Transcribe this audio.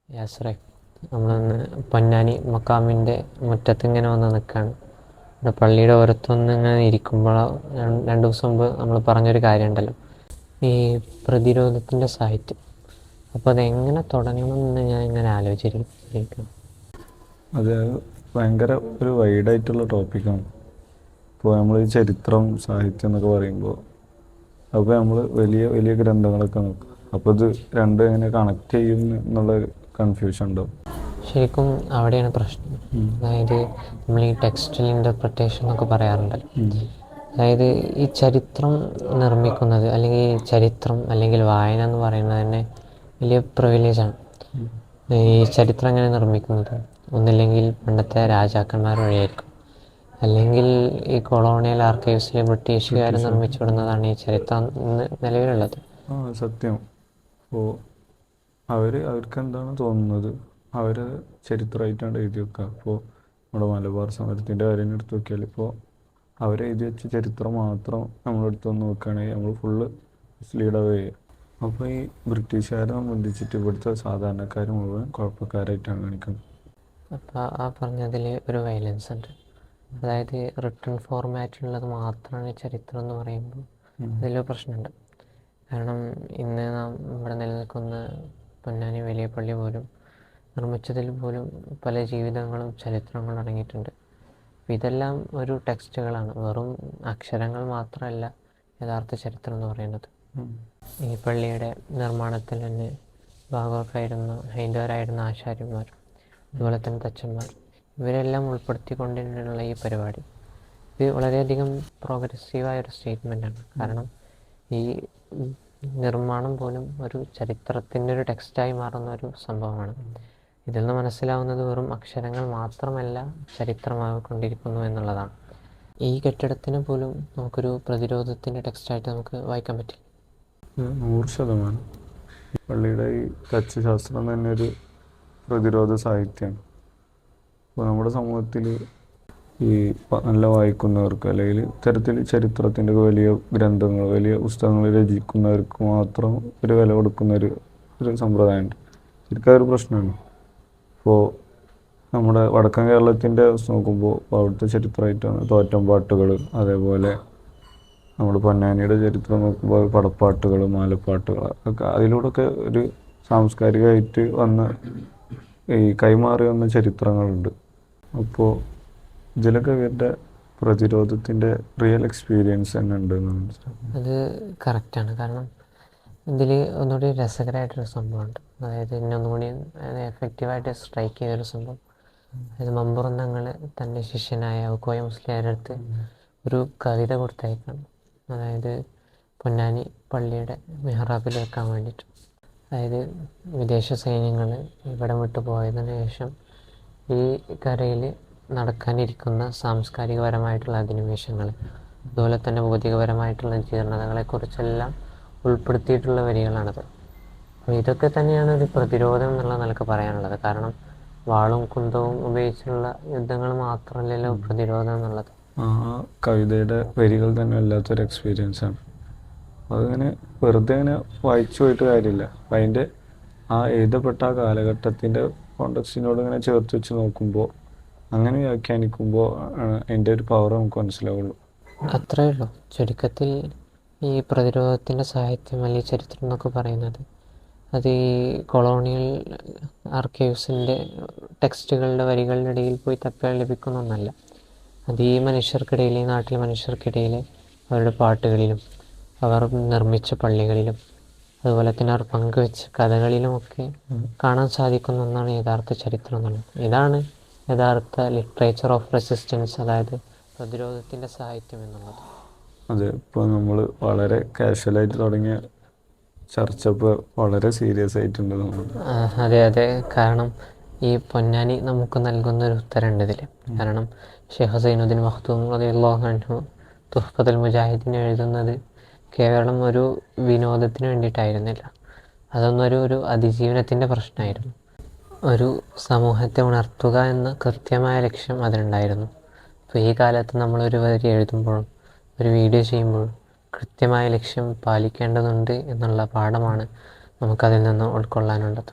യാസ്രെ, നമ്മളൊന്ന് പൊന്നാനി മക്കാമിൻ്റെ മുറ്റത്ത് ഇങ്ങനെ വന്ന് നിൽക്കുകയാണ്. ഇവിടെ പള്ളിയുടെ ഓരത്തൊന്ന് ഇങ്ങനെ ഇരിക്കുമ്പോൾ രണ്ട് ദിവസം മുമ്പ് നമ്മൾ പറഞ്ഞൊരു കാര്യമുണ്ടല്ലോ, ഈ പ്രതിരോധത്തിൻ്റെ സാഹിത്യം. അപ്പോൾ അതെങ്ങനെ തുടങ്ങണമെന്ന് ഞാൻ ഇങ്ങനെ ആലോചിച്ചിരിക്കും. അത് ഭയങ്കര ഒരു വൈഡായിട്ടുള്ള ടോപ്പിക്കാണ്. ഇപ്പോൾ നമ്മൾ ഈ ചരിത്രം സാഹിത്യം എന്നൊക്കെ പറയുമ്പോൾ അപ്പോൾ നമ്മൾ വലിയ വലിയ ഗ്രന്ഥങ്ങളൊക്കെ നോക്കും. അപ്പോൾ ഇത് രണ്ടും എങ്ങനെ കണക്ട് ചെയ്യും എന്നുള്ള കൺഫ്യൂഷൻ ഉണ്ടാവും. ശരിക്കും അവിടെയാണ് പ്രശ്നം. അതായത് നമ്മൾ ഈ ടെക്സ്റ്റൽ ഇൻ്റർപ്രിട്ടേഷൻ എന്നൊക്കെ പറയാറുണ്ടല്ലോ. അതായത് ഈ ചരിത്രം നിർമ്മിക്കുന്നത്, അല്ലെങ്കിൽ ഈ ചരിത്രം അല്ലെങ്കിൽ വായന എന്ന് പറയുന്നത് തന്നെ വലിയ പ്രിവിലേജാണ്. ഈ ചരിത്രം എങ്ങനെ നിർമ്മിക്കുന്നത്, ഒന്നില്ലെങ്കിൽ പണ്ടത്തെ രാജാക്കന്മാർ വഴിയായിരിക്കും, അല്ലെങ്കിൽ ഈ കൊളോണിയൽ ആർക്കൈവ്സിലെ ബ്രിട്ടീഷുകാർ നിർമ്മിച്ചു വിടുന്നതാണ് ഈ ചരിത്രം നിലവിലുള്ളത്. സത്യം. അപ്പോൾ അവർക്ക് എന്താണ് തോന്നുന്നത് അവർ ചരിത്രമായിട്ടാണ് എഴുതി വെക്കുക. അപ്പോൾ നമ്മുടെ മലബാർ സമരത്തിൻ്റെ കാര്യം എടുത്ത് നോക്കിയാൽ ഇപ്പോൾ അവരെഴുതി വെച്ച ചരിത്രം മാത്രം നമ്മളെടുത്ത് വന്ന് നോക്കുകയാണെങ്കിൽ നമ്മൾ ഫുള്ള് മിസ്ലീഡ് അവേ ചെയ്യുക. അപ്പോൾ ഈ ബ്രിട്ടീഷുകാരെ സംബന്ധിച്ചിട്ട് ഇവിടുത്തെ സാധാരണക്കാർ മുഴുവൻ കുഴപ്പക്കാരായിട്ടാണ് കാണിക്കുന്നത്. അപ്പോൾ ആ പറഞ്ഞതിൽ ഒരു വയലൻസ് ഉണ്ട്. അതായത് റിട്ടൺ ഫോർമാറ്റിലുള്ളത് മാത്രമാണ് ചരിത്രം എന്ന് പറയുമ്പോൾ അതിലൊരു പ്രശ്നമുണ്ട്. കാരണം ഇന്ന് നാം ഇവിടെ നിലനിൽക്കുന്ന പൊന്നാനി വലിയ പള്ളി പോലും നിർമ്മിച്ചതിൽ പോലും പല ജീവിതങ്ങളും ചരിത്രങ്ങളും അടങ്ങിയിട്ടുണ്ട്. ഇതെല്ലാം ഒരു ടെക്സ്റ്റുകളാണ്, വെറും അക്ഷരങ്ങൾ മാത്രമല്ല യഥാർത്ഥ ചരിത്രം എന്ന് പറയുന്നത്. ഈ പള്ളിയുടെ നിർമ്മാണത്തിൽ തന്നെ ഭാഗവക്കായിരുന്ന ഹൈന്ദവരായിരുന്ന ആചാര്യന്മാർ, അതുപോലെ തന്നെ തച്ചന്മാർ, ഇവരെല്ലാം ഉൾപ്പെടുത്തിക്കൊണ്ടുള്ള ഈ പരിപാടി ഇത് വളരെയധികം പ്രോഗ്രസീവായൊരു സ്റ്റേറ്റ്മെൻറ്റാണ്. കാരണം ഈ നിർമ്മാണം പോലും ഒരു ചരിത്രത്തിൻ്റെ ഒരു ടെക്സ്റ്റായി മാറുന്ന ഒരു സംഭവമാണ്. ഇതിൽ നിന്ന് മനസ്സിലാവുന്നത് വെറും അക്ഷരങ്ങൾ മാത്രമല്ല ചരിത്രമായിക്കൊണ്ടിരിക്കുന്നു എന്നുള്ളതാണ്. ഈ കെട്ടിടത്തിന് പോലും നമുക്കൊരു പ്രതിരോധത്തിൻ്റെ ടെക്സ്റ്റായിട്ട് നമുക്ക് വായിക്കാൻ പറ്റില്ല. 100%. പള്ളിയുടെ ഈ തച്ചുശാസ്ത്രം തന്നെ ഒരു പ്രതിരോധ സാഹിത്യമാണ്. അപ്പോൾ നമ്മുടെ സമൂഹത്തിൽ ഈ നല്ല വായിക്കുന്നവർക്ക്, അല്ലെങ്കിൽ ഇത്തരത്തിൽ ചരിത്രത്തിൻ്റെ വലിയ ഗ്രന്ഥങ്ങൾ, വലിയ പുസ്തകങ്ങൾ രചിക്കുന്നവർക്ക് മാത്രം ഒരു വില കൊടുക്കുന്ന ഒരു സമ്പ്രദായമുണ്ട്. ശരിക്കും അതൊരു പ്രശ്നമാണ്. ഇപ്പോൾ നമ്മുടെ വടക്കൻ കേരളത്തിൻ്റെ നോക്കുമ്പോൾ അവിടുത്തെ ചരിത്രമായിട്ടാണ് തോറ്റംപാട്ടുകൾ, അതേപോലെ നമ്മുടെ പൊന്നാനിയുടെ ചരിത്രം നോക്കുമ്പോൾ പടപ്പാട്ടുകൾ, മാലപ്പാട്ടുകൾ ഒക്കെ അതിലൂടെയൊക്കെ ഒരു സാംസ്കാരികമായിട്ട് ഈ കൈമാറി വന്ന ചരിത്രങ്ങളുണ്ട്. അപ്പോൾ ഇതിലൊക്കെ ഇവരുടെ പ്രതിരോധത്തിൻ്റെ റിയൽ എക്സ്പീരിയൻസ് തന്നെ ഉണ്ട് എന്ന് മനസ്സിലാക്കും. അത് കറക്റ്റാണ്. കാരണം ഇതിൽ ഒന്നുകൂടി രസകരമായിട്ടൊരു സംഭവമുണ്ട്. അതായത് എന്നെ ഒന്നുകൂടി എഫക്റ്റീവായിട്ട് സ്ട്രൈക്ക് ചെയ്തൊരു സംഭവം, അതായത് മമ്പുറന്നങ്ങൾ തൻ്റെ ശിഷ്യനായ കോയ മുസ്ലിയാരുടെ അടുത്ത് ഒരു കവിത കൊടുത്തയക്കാണ്. അതായത് പൊന്നാനി പള്ളിയുടെ മെഹ്റാബിൽ വെക്കാൻ വേണ്ടിയിട്ട്. അതായത് വിദേശ സൈന്യങ്ങൾ ഇവിടം വിട്ടു പോയതിനു ശേഷം ഈ കരയിൽ നടക്കാനിരിക്കുന്ന സാംസ്കാരികപരമായിട്ടുള്ള അധിനിവേശങ്ങൾ, അതുപോലെ തന്നെ ഭൗതികപരമായിട്ടുള്ള ജീർണതകളെക്കുറിച്ചെല്ലാം ഉൾപ്പെടുത്തിയിട്ടുള്ള വരികളാണത്. അപ്പോൾ ഇതൊക്കെ തന്നെയാണ് ഒരു പ്രതിരോധം എന്നുള്ള നിലക്ക് പറയാനുള്ളത്. കാരണം വാളും കുന്തവും ഉപയോഗിച്ചുള്ള യുദ്ധങ്ങൾ മാത്രമല്ലല്ലോ പ്രതിരോധം എന്നുള്ളത്. ആ കവിതയുടെ വരികൾ തന്നെ വല്ലാത്തൊരു എക്സ്പീരിയൻസാണ്. അതിങ്ങനെ വെറുതെ ഇങ്ങനെ വായിച്ചു പോയിട്ട് കാര്യമില്ല. അപ്പം അതിൻ്റെ ആ എഴുതപ്പെട്ട ആ കാലഘട്ടത്തിൻ്റെ കോണ്ടക്സ്റ്റിനോട് ഇങ്ങനെ ചേർത്ത് വെച്ച് നോക്കുമ്പോൾ, അങ്ങനെ വ്യാഖ്യാനിക്കുമ്പോൾ അതിൻ്റെ ഒരു പവർ നമുക്ക് മനസ്സിലാവുള്ളൂ. അത്രയേ ഉള്ളൂ. ചുരുക്കത്തിൽ ഈ പ്രതിരോധത്തിൻ്റെ സാഹിത്യം അല്ലെങ്കിൽ ചരിത്രം എന്നൊക്കെ പറയുന്നത് അത് ഈ കൊളോണിയൽ ആർക്കൈവ്സിൻ്റെ ടെക്സ്റ്റുകളുടെ വരികളുടെ ഇടയിൽ പോയി തപ്പിയാൽ ലഭിക്കുന്ന ഒന്നല്ല. അത് ഈ മനുഷ്യർക്കിടയിൽ, ഈ നാട്ടിലെ മനുഷ്യർക്കിടയിൽ അവരുടെ പാട്ടുകളിലും അവർ നിർമ്മിച്ച പള്ളികളിലും അതുപോലെ തന്നെ അവർ പങ്കുവെച്ച കഥകളിലുമൊക്കെ കാണാൻ സാധിക്കുന്ന ഒന്നാണ് യഥാർത്ഥ ചരിത്രം എന്നുള്ളത്. ഇതാണ് യഥാർത്ഥ ലിറ്ററേച്ചർ ഓഫ് റെസിസ്റ്റൻസ്, അതായത് പ്രതിരോധത്തിൻ്റെ സാഹിത്യം എന്നുള്ളത്. അതെ, ഇപ്പോൾ നമ്മൾ വളരെ കാഷ്വലായിട്ട് തുടങ്ങിയ ചർച്ച ഇപ്പോൾ വളരെ സീരിയസ് ആയിട്ടുണ്ട് നമ്മൾ. അതെ അതെ. കാരണം ഈ പൊന്നാനി നമുക്ക് നൽകുന്നൊരു ഉത്തരമുണ്ട് ഇതിൽ. കാരണം ഷെയ്ഖ് സൈനുദ്ദീൻ മഖ്ദൂം റളിയല്ലാഹു അൻഹു തുഹ്ഫത്തുൽ മുജാഹിദീൻ എഴുതുന്നത് കേവലം ഒരു വിനോദത്തിന് വേണ്ടിയിട്ടായിരുന്നില്ല. അതൊന്നൊരു അതിജീവനത്തിൻ്റെ പ്രശ്നമായിരുന്നു. ഒരു സമൂഹത്തെ ഉണർത്തുക എന്ന കൃത്യമായ ലക്ഷ്യം അതിനുണ്ടായിരുന്നു. അപ്പോൾ ഈ കാലത്ത് നമ്മളൊരു വരി എഴുതുമ്പോഴും ഒരു വീഡിയോ ചെയ്യുമ്പോഴും കൃത്യമായ ലക്ഷ്യം പാലിക്കേണ്ടതുണ്ട് എന്നുള്ള പാഠമാണ് നമുക്കതിൽ നിന്ന് ഉൾക്കൊള്ളാനുള്ളത്.